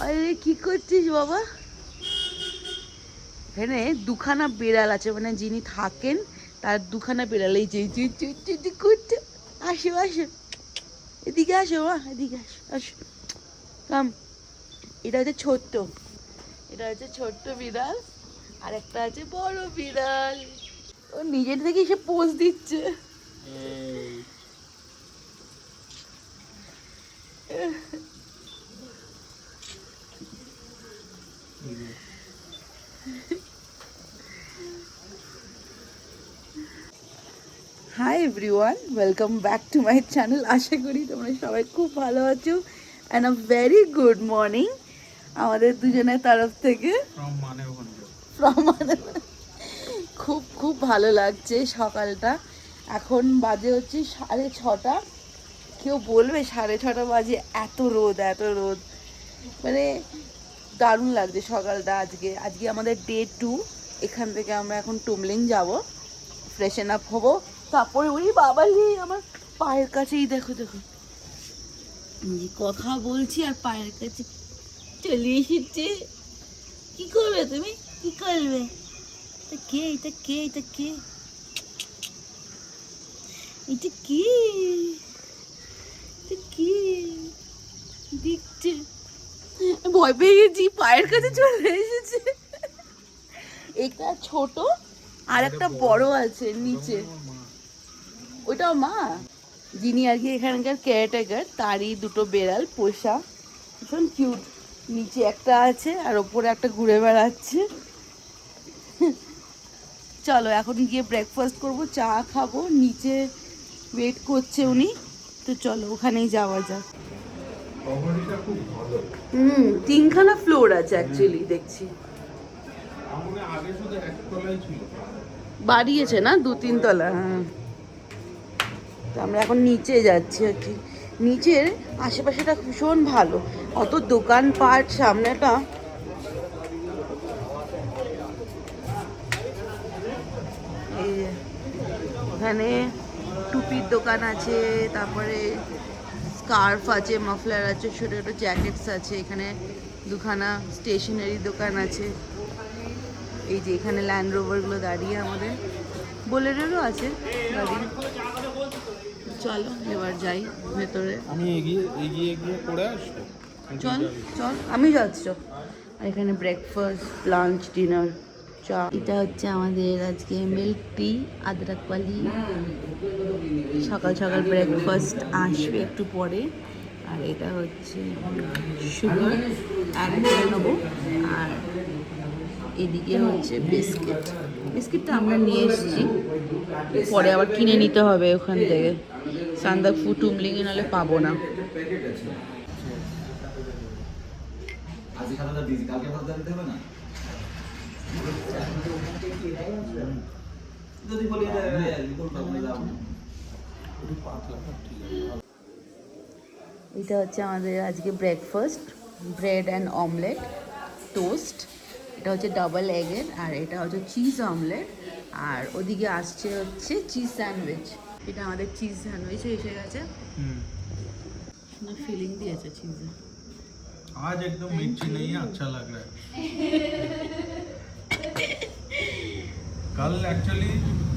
আরে কি করছিস বাবা? এখানে দুখানা বিড়াল আছে, মানে যিনি থাকেন তার দুখানা বিড়াল। এই যে করছে। আসো আসো, এদিকে আসো মা, এদিকে আসো আসো, কাম। এটা হচ্ছে ছোট্ট, এটা হচ্ছে ছোট্ট বিড়াল, আর একটা আছে বড় বিড়াল। ও নিজের থেকে এসে পোজ দিচ্ছে। Hi everyone, welcome back to my channel. আশা করি তোমরা সবাই খুব ভালো আছো and a very good morning আমাদের দুজনের তরফ থেকে। খুব খুব ভালো লাগছে সকালটা। এখন বাজে হচ্ছে 6:30। কেউ বলবে 6:30 বাজে? এত রোদ, এত রোদ, মানে দারুণ লাগছে সকালটা। আজকে আজকে আমাদের ডে 2। এখান থেকে আমরা এখন টুমলিং যাব, ফ্রেশন আপ হবো, তারপরে ওই বাবালি আমার পায়ের কাছেই দেখো দেখো, কথা বলছি আর পায়ের কাছে চলে এসেছে। কি করবে তুমি, কি করবে? এটা কে, এটা কে, এটা কে, এটা কে, এটা কে দেখছে? ভয় পেয়ে গেছি, পায়ের কাছে চলে এসেছে। একটা ছোট আর একটা বড় আছে নিচে। ওইটাও মা, যিনি আর কি এখানকার কেয়ারটেকার, তারই দুটো বেড়াল পোষা, ভীষণ কিউট। নিচে একটা আছে আর ওপরে একটা ঘুরে বেড়াচ্ছে। চলো এখন গিয়ে ব্রেকফাস্ট করব, চা খাবো, নিচে ওয়েট করছে উনি, তো চলো ওখানেই যাওয়া যাক। তিনখানা ফ্লোর আছে অ্যাকচুয়ালি দেখছি। বাড়িয়েছে না, 2-3 তলা। হ্যাঁ, তো আমরা এখন নিচে যাচ্ছি আর কি। নিচের আশেপাশেটা ভীষণ ভালো, অত দোকানপাট সামনেটা। এই যে এখানে টুপির দোকান আছে, তারপরে স্কার্ফ আছে, মাফলার আছে, ছোটো ছোটো জ্যাকেটস আছে। এখানে দুখানা স্টেশনারি দোকান আছে। এই যে এখানে ল্যান্ড রোভারগুলো দাঁড়িয়ে, আমাদের বোলেরোরও আছে গাড়ি। চলো এবার যাই ভেতরে। আমি এগিয়ে এগিয়ে এগিয়ে পড়ে আসবো। চল চল, আমি যাচ্ছি। আর এখানে ব্রেকফাস্ট, লাঞ্চ, ডিনার, চা। এটা হচ্ছে আমাদের আজকে মিল্ক টি, আদরকওয়ালি। সকাল সকাল ব্রেকফাস্ট আসবে একটু পরে। আর এটা হচ্ছে সুগার অ্যাড করে নেবো। আর এদিকে হচ্ছে বিস্কিট। বিস্কিটটা আমরা নিয়ে এসেছি, পরে আবার কিনে নিতে হবে ওখান থেকে। সান্দাকফু টুমলিংয়ে নাহলে পাবো না। এটা হচ্ছে আমাদের আজকে breakfast, bread and omelette, toast. এটা হচ্ছে ডাবল এগের, আর এটা হচ্ছে চিজ অমলেট। আর ওদিকে আসছে হচ্ছে চিজ স্যান্ডউইচ। এটা আমাদের চিজ স্যান্ডউইচ এসে গেছে। ফিলিং দিয়েছে চিজে। आज एकदम मिर्ची नहीं है, अच्छा लग रहा है। कल एक्चुअली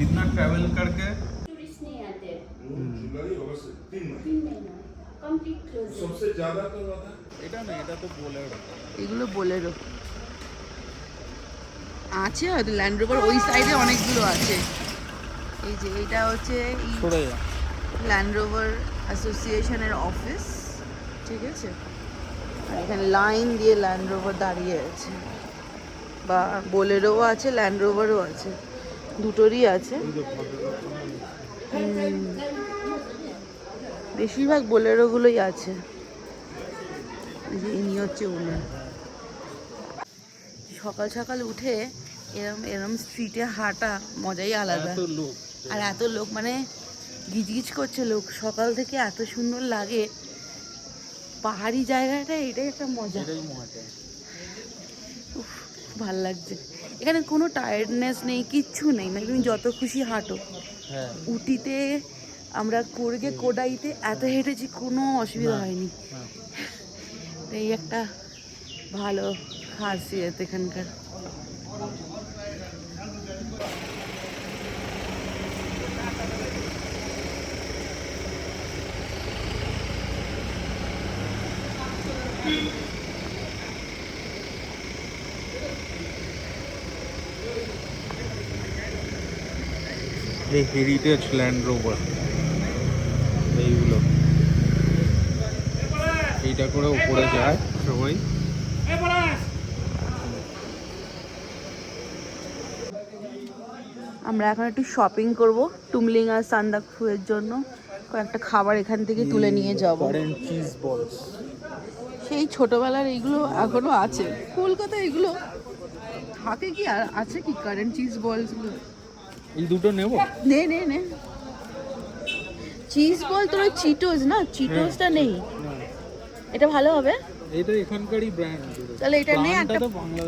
इतना ट्रैवल करके टूरिस्ट नहीं आते सबसे ज्यादा तो এটা না, এটা তো বোলেরো। এগুলো বোলেরো আছে হয়তো, ল্যান্ড রোভার ওই সাইডে অনেকগুলো আছে। এই যে এটা হচ্ছে ল্যান্ড রোভার অ্যাসোসিয়েশনের অফিস, ঠিক আছে। আর এখানে লাইন দিয়ে ল্যান্ড রোভার দাঁড়িয়ে আছে, বা বোলেরোও আছে, ল্যান্ড রোভারও আছে, দুটোরই আছে। বেশিরভাগ বোলেরোগুলোই আছে। ইনি হচ্ছে উনি। সকাল সকাল উঠে এরম এরম স্ট্রিটে হাঁটা মজাই আলাদা। আর এত লোক, মানে গিজগিজ করছে লোক সকাল থেকে, এত সুন্দর লাগে। পাহাড়ি জায়গাটা এটাই একটা মজা। উফ, ভাল লাগছে। এখানে কোনো টায়ার্ডনেস নেই, কিচ্ছু নেই, মানে তুমি যত খুশি হাঁটো। উটিতে আমরা কোডাইতে এত হেঁটেছি, কোনো অসুবিধা হয়নি। এই একটা ভালো খাসিয়ত এখানকার। এই হেরিটেজ ল্যান্ড রোভার এইগুলো, এইটা করে উপরে যায় সবাই। আমরা এখন একটু শপিং করব টুমলিং আর সান্দাকফুয়ের জন্য। কয়েকটা খাবার এখান থেকে তুলে নিয়ে যাব। চিজ বলস, সেই ছোটবেলার এইগুলো এখনো আছে কলকাতায়, এগুলো থাকে কি আর আছে কি কারেন্ট চিজ বলসগুলো? এই দুটো নেব। নে নে নে চিজ বল, তোর চিটোস না, চিটোসটা নেই, এটা ভালো হবে। এটা এখানকারই ব্র্যান্ড। তাহলে এটা নে, একটা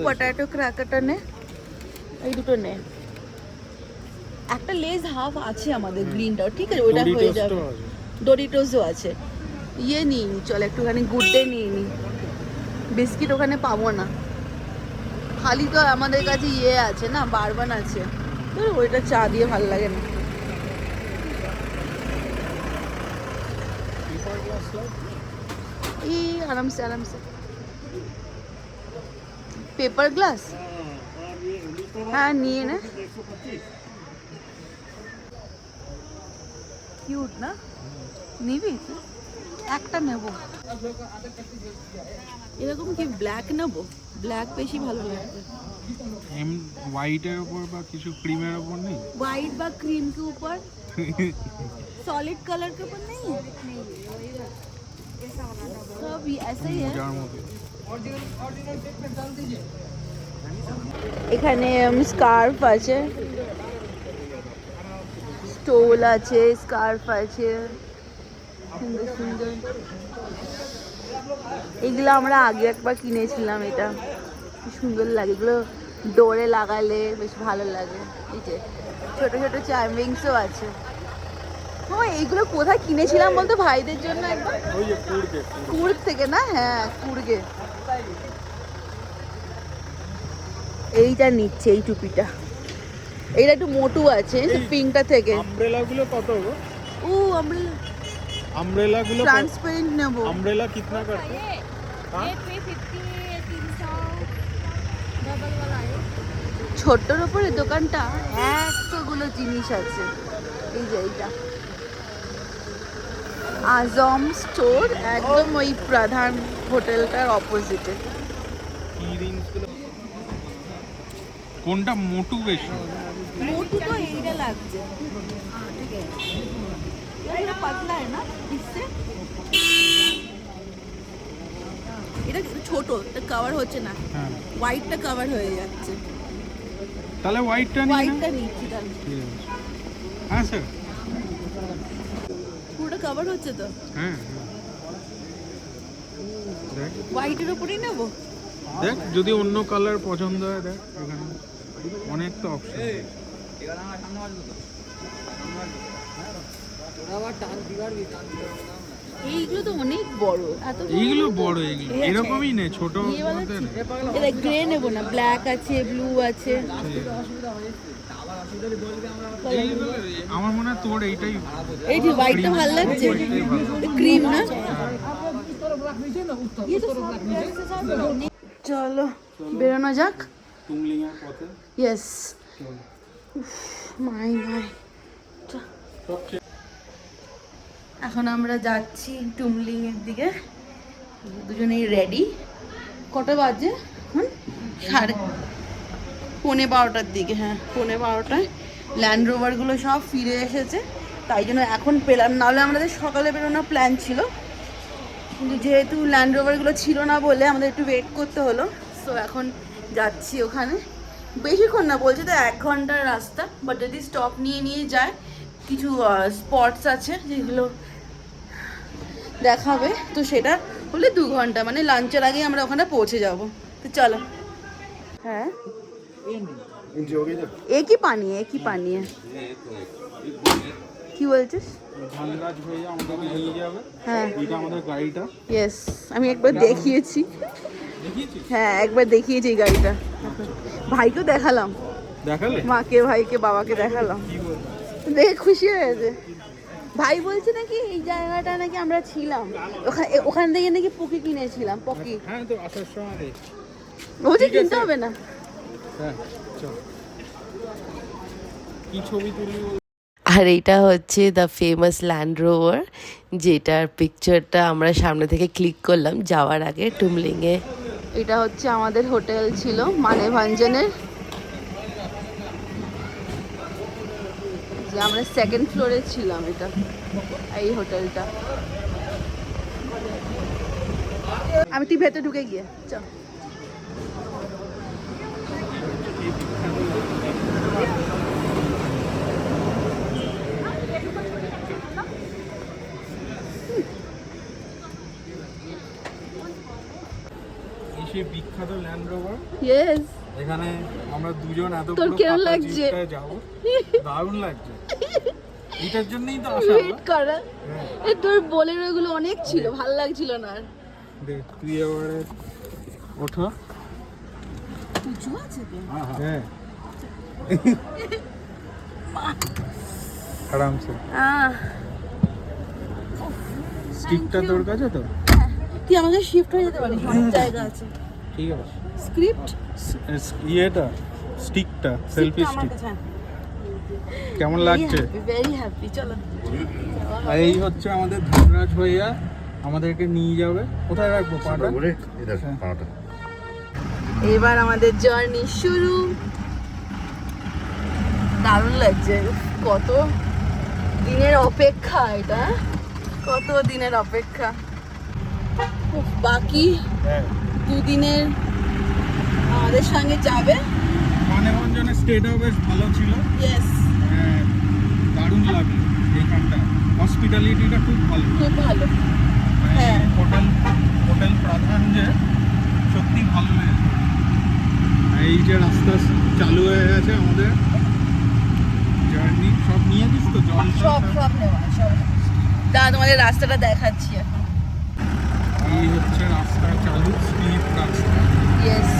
পটেটো ক্র্যাকারটা নে, এই দুটো নে। একটা লেজ হাফ আছে আমাদের গ্রিনটাও, ঠিক আছে ওটা হয়ে যাবে। ডোরিটোসও আছে। ইয়ে নিই চল একটুখানি গুড ডে নিয়ে নি, বিস্কিট ওখানে পাবো না। খালি তো আমাদের কাছে ইয়ে আছে না, বারবান আছে, তো ওইটা চা দিয়ে ভালো লাগে না। এই আরামসে আরামসে পেপার গ্লাস, হ্যাঁ নিয়ে নে। কিউট না, নিবি? একটা নেব। এরকম কি ব্ল্যাক নেব? ব্ল্যাক বেশি ভালো লাগবে। হোয়াইটের উপর বা কিছু ক্রিমের উপর নেই? व्हाइट বা क्रीम के ऊपर, सॉलिड कलर के ऊपर नहीं है। सब ऐसा ही है। যার মধ্যে এখানে স্কার্ফ আছে, স্টোল আছে, স্কার্ফ আছে, সুন্দর সুন্দর। এগুলো আমরা আগে একবার কিনেছিলাম, এটা কি সুন্দর লাগে, এগুলো ডোরে লাগালে বেশ ভালো লাগে। এই যে ছোট ছোট চার্মিংসও আছে। ও এইগুলো কোথায় কিনেছিলাম বলতো ভাইদের জন্য একবার? ওই যে কুড়কে, কুর্গ থেকে না? হ্যাঁ কুর্গে। এইটা নিচ্ছে এই টুপিটা, এইটা একটু মোটু আছে পিঙ্কটা থেকে। আমব্রেলা গুলো কত গো? ও আমব্রেলা, আমব্রেলা গুলো ট্রান্সপারেন্ট নেব। আমব্রেলা कितना करते हैं? ये 350 300 डबल वाला है। ছোট্টর উপরে দোকানটা এতগুলো জিনিস আছে। এই যে এইটা আজম স্টোর, একদম ওই প্রধান হোটেলটার অপোজিটে। কোনটা মোটু বেশি? मोटू तो এইটা লাগছে, ঠিক আছে এটা পাতলা है ना इससे, এটা ছোট, এটা কভার হচ্ছে না, হ্যাঁ, হোয়াইটটা কভার হয়ে যাচ্ছে। তাহলে হোয়াইটটা নিন। হোয়াইটটা নিচ্ছি তাহলে। হ্যাঁ স্যার, পুরোটা কভার হচ্ছে তো, হ্যাঁ দেখ হোয়াইটের উপরেই নেবো। দেখ যদি অন্য কালার পছন্দ হয় দেখ, এখানে অনেক তো অপশন। এইগুলো তো অনেক বড়, এত এইগুলো বড়, এইগুলো এরকমই নে, ছোট মধ্যে নে। এটা গ্রে নেবো না, ব্ল্যাক আছে, ব্লু আছে। এইগুলো আমার মনে হয় তোর এইটাই এই যে হোয়াইটটা ভালো লাগছে, ক্রিম না। চলো বেরোনো যাক। টুমলিংয়ের পথে। ইয়েস, মাই মাই। এখন আমরা যাচ্ছি টুমলিং এর দিকে, দুজনেই রেডি। কটা বাজে এখন? 12:30 দিকে, হ্যাঁ 12:30। ল্যান্ড রোভারগুলো সব ফিরে এসেছে, তাই জন্য এখন পেলাম, নাহলে আমাদের সকালে বেরোনোর প্ল্যান ছিল, কিন্তু যেহেতু ল্যান্ড রোভারগুলো ছিল না বলে আমাদের একটু ওয়েট করতে হলো। সো এখন যাচ্ছি ওখানে, বেশিক্ষণ না, বলছে তো 1 ঘন্টার রাস্তা, বাট যদি স্টপ নিয়ে নিয়ে যায়, কিছু স্পটস আছে যেগুলো দেখাবে, তো সেটা হলে 2 ঘন্টা, মানে লাঞ্চের আগেই আমরা ওখানে পৌঁছে যাব। তো চলো। হ্যাঁ একই পানি, একই পানি। কি বলছিস? ধানরাজ হয়ে আমাদের নিয়ে যাবে। হ্যাঁ এটা আমাদের গাড়িটা। ইয়েস, আমি একবার দেখিয়েছি। দেখিয়েছিস? হ্যাঁ একবার দেখিয়েছি এই গাড়িটা, ভাইকেও দেখালাম, দেখালে? মাকে ভাইকে বাবাকে দেখালাম, কি বল? দেখে খুশি হয়েছে। ভাই বলছে নাকি এই জায়গাটা নাকি আমরা ছিলাম, ওখান থেকে নাকি পকি কিনেছিলাম, পকি। হ্যাঁ তো আসার সময় দেখ। বলছে ঠিক কিনতে আছে। হবে না। হ্যাঁ চল। কি ছবি তুলবি বল? আর এইটা হচ্ছে দ্য ফেমাস ল্যান্ড রোভার, যেটার পিকচারটা আমরা সামনে থেকে ক্লিক করলাম যাওয়ার আগে টুমলিংয়ে। এটা হচ্ছে আমাদের হোটেল ছিল মানেভাঞ্জনের, যে আমরা সেকেন্ড ফ্লোরে ছিলাম, এটা এই হোটেলটা। আমি তুই ভেতরে ঢুকে গিয়ে চল। এই সেই বিখ্যাত ল্যান্ড রোভার। ইয়েস, এখানে আমরা দুজন এত তোর বড় কেমন ফাঁকা লাগছে? জিপটায় যাবো, দারুণ লাগছে। এটার জন্যই তো আসা। ওয়েট করা, এ তোর বোলেরো গুলো অনেক ছিল, ভালো লাগছিল না আর। দেখ তুই এবারে ওঠো। উঁচু আছে তো। হ্যাঁ আরামসে। স্টিকটা তোর কাছে তো? তুই আমাকে শিফট হয়ে যেতে পারিস, অনেক জায়গা আছে। ঠিক আছে। স্ক্রিপ্ট ইয়েটা স্টিকটা, সেলফি স্টিক কেমন লাগছে? Very happy. চলো। আর এই হচ্ছে আমাদের ধনরাজ ভাইয়া, আমাদেরকে নিয়ে যাবে। কোথায় রাখবো পাটা? এবার আমাদের জার্নি শুরু। দারুণ লাগছে, কত দিনের অপেক্ষা এটা, কত দিনের অপেক্ষা। উফ, বাকি হ্যাঁ। দুদিনের আমাদের সঙ্গে যাবে। মানেভঞ্জনের স্টেটাও বেশ ভালো ছিল। ইয়েস, হ্যাঁ, দারুণ লাগলো এইখানটা, হসপিটালিটিটা খুব ভালো। খুব ভালো। মানে হ্যাঁ। হোটেল প্রধান যে সত্যি ভালো লেগেছে। আর এই যে রাস্তা চালু হয়ে গেছে আমাদের জার্নি, সব নিয়ে দিস তো, জল সব সব নেওয়া, সব। দাদা তোমাদের রাস্তাটা দেখাচ্ছি এখন। এই হচ্ছে রাস্তা চালু, স্পিড রাস্তা। ইয়েস,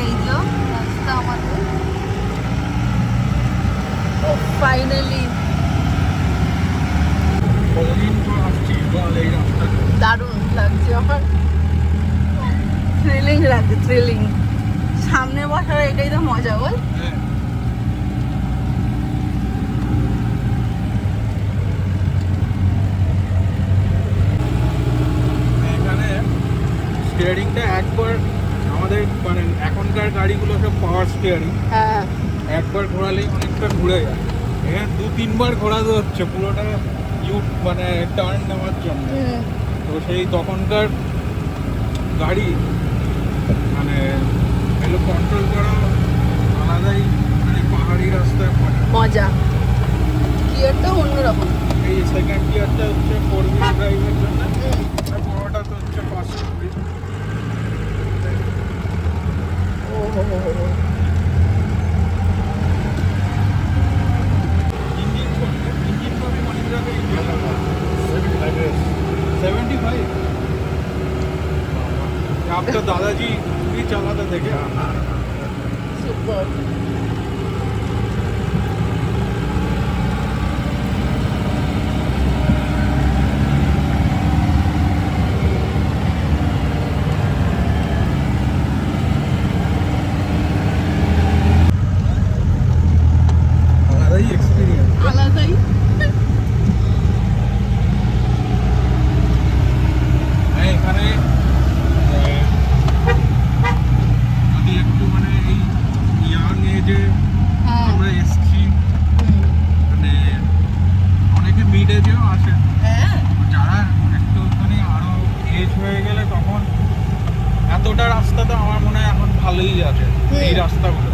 এই যে রাস্তা আমাদের ফাইনালি। কতদিন পর আসছি বল এই রাস্তা। দারুণ লাগছে আমার, থ্রিলিং লাগছে, থ্রিলিং। সামনে বসার এটাই তো মজা, বল। হ্যাঁ। এখানে স্টিয়ারিংটা একবার আমাদের মানে এখনকার গাড়িগুলো সব পাওয়ার স্টিয়ারিং, হ্যাঁ, একবার ঘোরালেই অনেকটা ঘুরে যায়। এখানে 2-3 বার ঘোরাতে হচ্ছে পুরোটা মানে টার্ন নেওয়ার জন্য। তো সেই তখনকার গাড়ি মানে এগুলো কন্ট্রোল করা আলাদাই, মানে পাহাড়ি রাস্তায় মজা। মজা। গিয়ারটা অন্যরকম। এই সেকেন্ড গিয়ারটা হচ্ছে 4 হুইল ড্রাইভের জন্য, আর পুরোটা তো হচ্ছে 5 হুইল। ও হো হো হো। ইঞ্জিন তো আমি মহিন্দ্রাতেই 75। आपका दादाजी भी चलाते थे क्या? সুপার। আলাদাই এক্সপিরিয়েন্স। আলাদাই। এখানে যদি একটু মানে এই ইয়াং এজে হ্যাঁ। আমরা এসছি, মানে অনেকে মিড এজেও আসে, হ্যাঁ, যারা একটু মানে আরো এজ হয়ে গেলে তখন এতটা রাস্তা তো আমার মনে হয় এখন ভালোই আছে এই রাস্তাগুলো।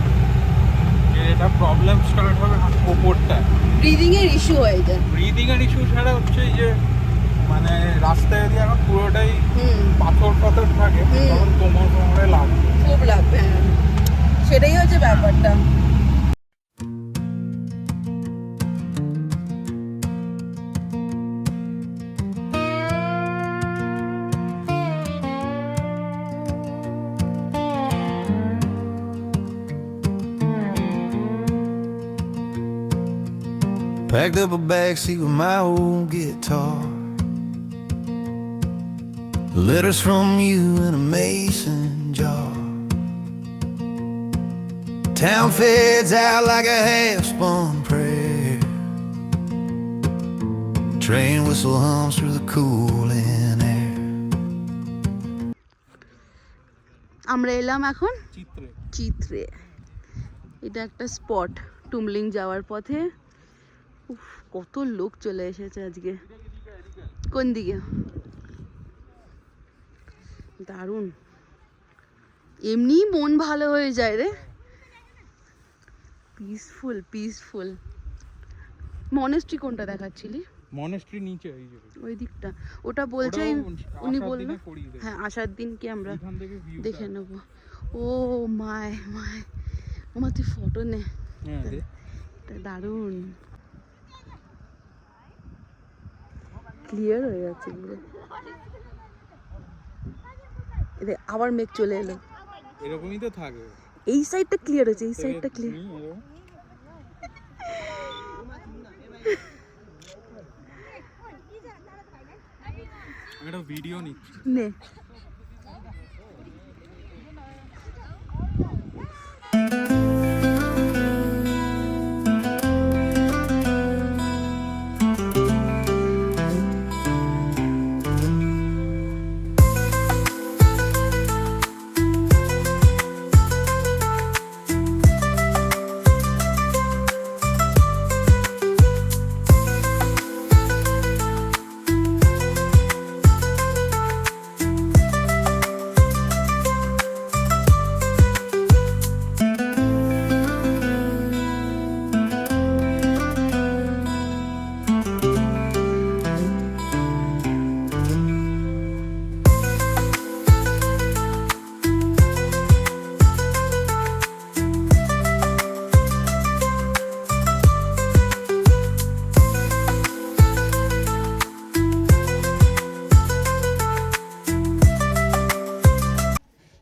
যে এটা প্রবলেম স্টার্ট হবে ওপরটা, ব্রিদিং এর ইস্যু হয়ে যায়। ব্রিদিং এর ইস্যু ছাড়া হচ্ছে এই যে মানে রাস্তায় যদি এখন পুরোটাই পাথর থাকে তখন কোমরে লাগবে। খুব লাগবে, হ্যাঁ, সেটাই হচ্ছে ব্যাপারটা। Packed up a backseat with my old guitar. Letters from you in a mason jar. Town fades out like a half-spun prayer. Train whistle hums through the cooling air. আমরা এলাম এখন চিত্রে চিত্রে। এটা একটা স্পট টুমলিং যাওয়ার পথে। উফ, কত লোক চলে এসেছে আজকে। কোন দিকে? দারুণ, এমনি মন ভালো হয়ে যায় রে। Peaceful peaceful. মনেস্ট্রি কোনটা দেখাচ্ছিলি? মনেস্ট্রি নিচে এই যে ওই দিকটা, ওটা বলছে উনি বললো। হ্যাঁ, আসার দিনকে আমরা এখান থেকে view দেখে নেব। ও মাই মাই, ওমা তুই ফটো নে। হ্যাঁ দে। এটা দারুণ, ক্লিয়ার হয়ে যাচ্ছে পুরো। আবার মেঘ চলে এলো। এরকমই তো থাকবে। এই সাইডটা ক্লিয়ার হয়েছে, এই সাইডটা ক্লিয়ার। একটা ভিডিও নিচ্ছি। নে।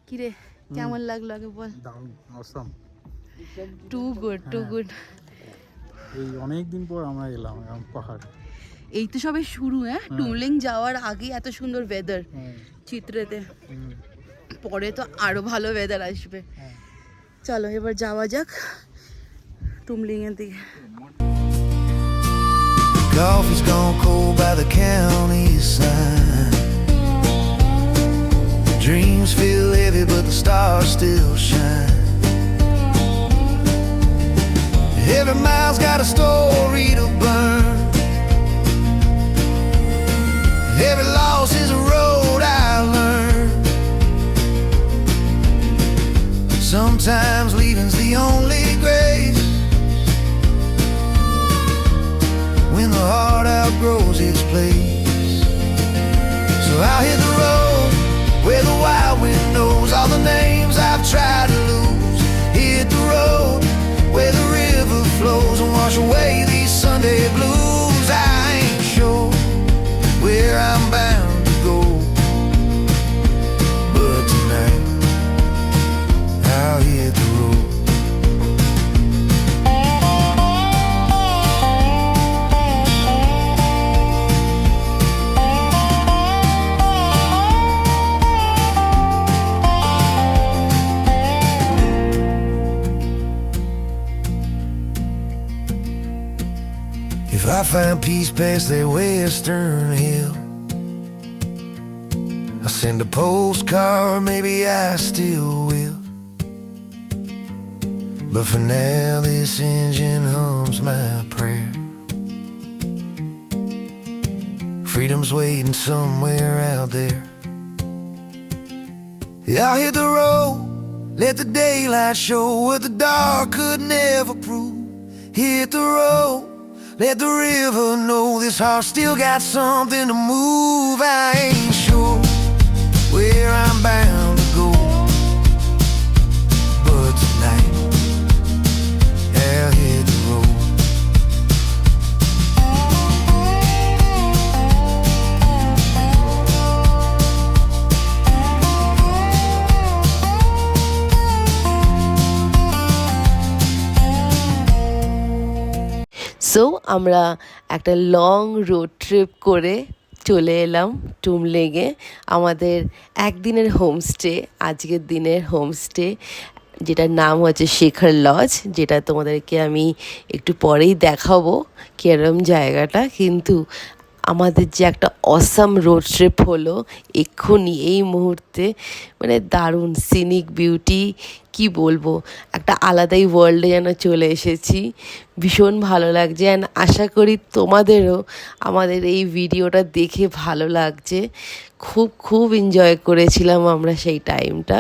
কিরে, কেমন লাগলো আগে বল? দারুণ, awesome. Too good, too good. এই অনেকদিন পর আমরা এলাম এরকম পাহাড়ে। এই তো সবে শুরু। হ্যাঁ, টুমলিং যাওয়ার আগে এত সুন্দর ওয়েদার চিত্রেতে, পরে তো আরো ভালো ওয়েদার আসবে। চলো এবার যাওয়া যাক টুমলিং এর দিকে। Coffee's gone cold by the county sign. Dreams feel heavy but the stars still shine. Every mile's got a story to burn. Every loss is a road I learn. Sometimes leaving's the only grace. When the heart outgrows its place. So I'll hit the road where the wild wind knows all the names I've tried to lose. Hit the road where the river flows and wash away these Sunday blues. I ain't sure where I'm bound to go, but tonight I'll hit the road. If I find peace past that western hill, I'll send a postcard, maybe I still will. But for now this engine hums my prayer. Freedom's waiting somewhere out there. Yeah, I'll hit the road, let the daylight show what the dark could never prove. Hit the road, let the river know this heart still got something to move. I ain't sure where I'm bound to go, but tonight I'll hit the road. So আমরা একটা long road trip করে চলে এলাম টুমলেগে। আমাদের একদিনের homestay, আজকের দিনের homestay, যেটার নাম হচ্ছে শেখার লজ, যেটা তোমাদেরকে আমি একটু পরেই দেখাবো কিরম জায়গাটা। কিন্তু আমাদের যে একটা অসাম রোড ট্রিপ হলো এক্ষুনি এই মুহূর্তে, মানে দারুণ সিনিক বিউটি, কি বলবো, একটা আলাদাই ওয়ার্ল্ডে যেন চলে এসেছি। ভীষণ ভালো লাগছে অ্যান্ড আশা করি তোমাদেরও আমাদের এই ভিডিওটা দেখে ভালো লাগছে। খুব খুব এনজয় করেছিলাম আমরা সেই টাইমটা।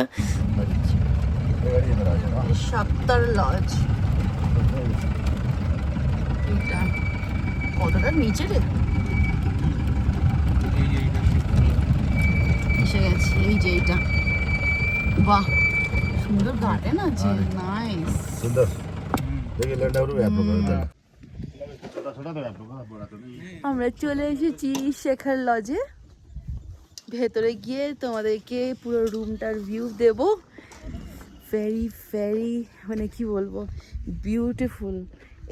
সাপ্তার লজ, এটা কতটা নিচে রে, এসে গেছি। এই যে এইটা, বাহ সুন্দর গার্ডেন আছে, নাইস। सुंदर देखिए लैंड और आप लोग আমরা চলে এসেছি শেখার লজে। ভেতরে গিয়ে তোমাদেরকে পুরো রুমটার ভিউ দেব। ভেরি ভেরি মানে কি বলবো, বিউটিফুল।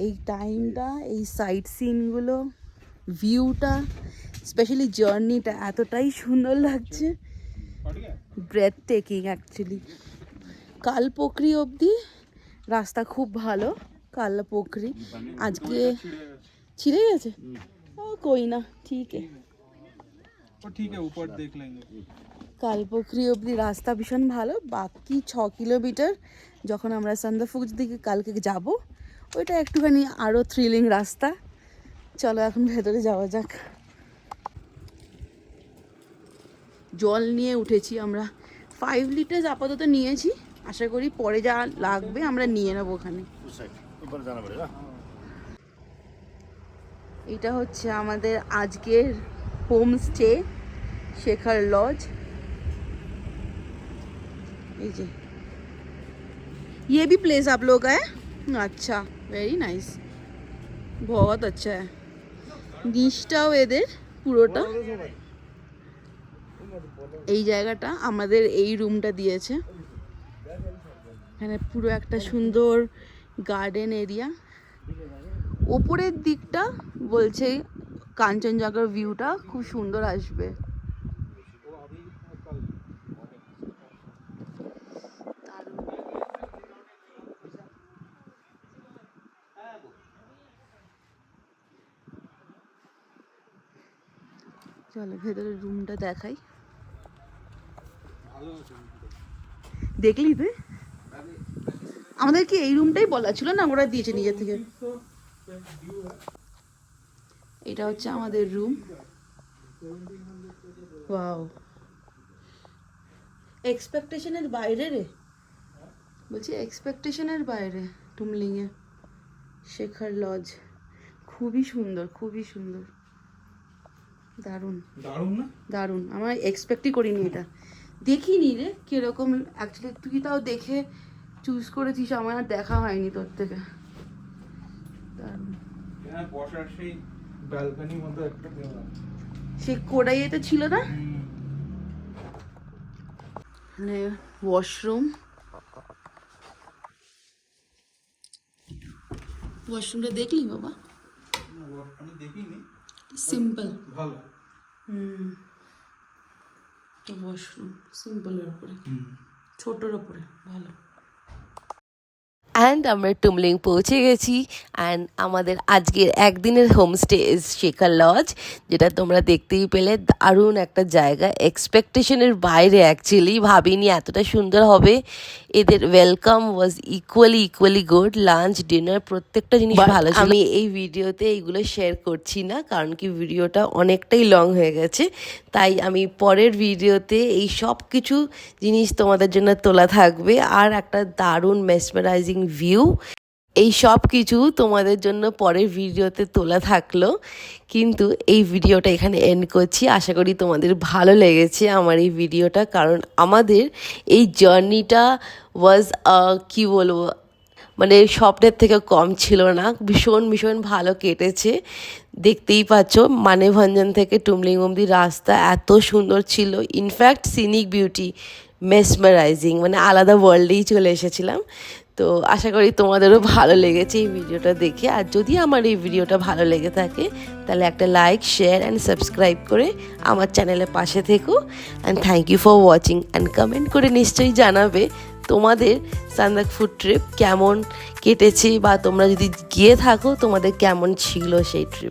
এই টাইমটা, এই সাইট সিনগুলো, ভিউটা, স্পেশালি জার্নিটা এতটাই সুন্দর লাগছে, ব্রেথ টেকিং অ্যাকচুয়ালি। কালপোখরি অবধি রাস্তা খুব ভালো, কালপোখরি আজকে ছিঁড়ে গেছে, ও কই না, ঠিক আছে ठीक है ऊपर देख लेंगे। কালপোখরি অবধি রাস্তা ভীষণ ভালো। বাকি 6 কিলোমিটার যখন আমরা সন্দাফুজ দিকে কালকে যাব, ওইটা একটুখানি আরও থ্রিলিং রাস্তা। চলো এখন ভেতরে যাওয়া যাক। জল নিয়ে উঠেছি আমরা, 5 লিটার আপাতত নিয়েছি, আশা করি পরে যা লাগবে আমরা নিয়ে নেবো ওখানে। ऊपर जाना पड़ेगा। এটা হচ্ছে আমাদের আজকের হোমস্টে শেখার लॉज। ये ये भी प्लेस आप लोग का है? अच्छा, वेरी नाइस, बहुत अच्छा है। নিচটাও এদের পুরোটা, এই জায়গাটা আমাদের এই রুমটা দিয়েছে। এখানে পুরো একটা সুন্দর গার্ডেন এরিয়া। ওপরের দিকটা বলছে কাঞ্চনজঙ্ঘার ভিউটা খুব সুন্দর আসবে। চলো ভেতরের রুমটা দেখাই। দেখলি তুই? আমাদের কি এই রুমটাই বলা ছিল না, ওরা দিয়েছে নিজের থেকে। এটা হচ্ছে আমাদের রুম। ওয়াও, এক্সপেকটেশনের বাইরে রে, বলছি এক্সপেকটেশনের বাইরে। টুমলিংয়ে শেখার লজ খুবই সুন্দর, খুবই সুন্দর, দারুণ দারুণ না? দারুণ। আমার এক্সপেক্টই করিনি এটা, দেখিনি রে কিরকম। অ্যাকচুয়ালি তুই তাও দেখে চুজ করেছিস, আমার আর দেখা হয়নি তোর থেকে। দারুণ। হ্যাঁ, বসার সেই ব্যালকনির মতো একটা দেওয়া। সে কোডাইতে ছিল না, মানে ওয়াশরুম। ওয়াশরুমটা দেখলি বাবা? আমি দেখিনি। সিম্পল, ভালো। তো ওয়াশরুম সিম্পলের উপরে, ছোটোর উপরে, ভালো। অ্যান্ড আমরা টুমলিং পৌঁছে গেছি। অ্যান্ড আমাদের আজকের একদিনের হোমস্টে ইজ শেখার লজ, যেটা তোমরা দেখতেই পেলে। দারুণ একটা জায়গা, এক্সপেকটেশনের বাইরে। অ্যাকচুয়ালি ভাবিনি এতটা সুন্দর হবে। এদের ওয়েলকাম ওয়াজ ইকুয়ালি গুড। লাঞ্চ, ডিনার, প্রত্যেকটা জিনিস ভালো ছিল। আমি এই ভিডিওতে এইগুলো শেয়ার করছি না, কারণ কি ভিডিওটা অনেকটাই লং হয়ে গেছে। তাই আমি পরের ভিডিওতে এই সব কিছু জিনিস তোমাদের জন্য তোলা থাকবে। আর একটা দারুণ মেসমেরাইজিং ভিউ, এই সব কিছু তোমাদের জন্য পরের ভিডিওতে তোলা থাকলো। কিন্তু এই ভিডিওটা এখানে এন্ড করছি। আশা করি তোমাদের ভালো লেগেছে আমার এই ভিডিওটা, কারণ আমাদের এই জার্নিটা ওয়াজ কি বলবো, মানে স্বপ্নের থেকে কম ছিল না। ভীষণ ভালো কেটেছে। দেখতেই পাচ্ছ মানেভঞ্জন থেকে টুমলিং অবধি রাস্তা এত সুন্দর ছিল। ইনফ্যাক্ট সিনিক বিউটি মেসমারাইজিং, মানে আলাদা ওয়ার্ল্ডেই চলে এসেছিলাম। তো আশা করি তোমাদেরও ভালো লেগেছে এই ভিডিওটা দেখে। আর যদি আমার এই ভিডিওটা ভালো লেগে থাকে তাহলে একটা লাইক, শেয়ার অ্যান্ড সাবস্ক্রাইব করে আমার চ্যানেলের পাশে থেকো। And thank you for watching. And comment করে নিশ্চয়ই জানাবে তোমাদের সান্দাকফু ট্রিপ কেমন কেটেছে, বা তোমরা যদি গিয়ে থাকো তোমাদের কেমন ছিল সেই ট্রিপ।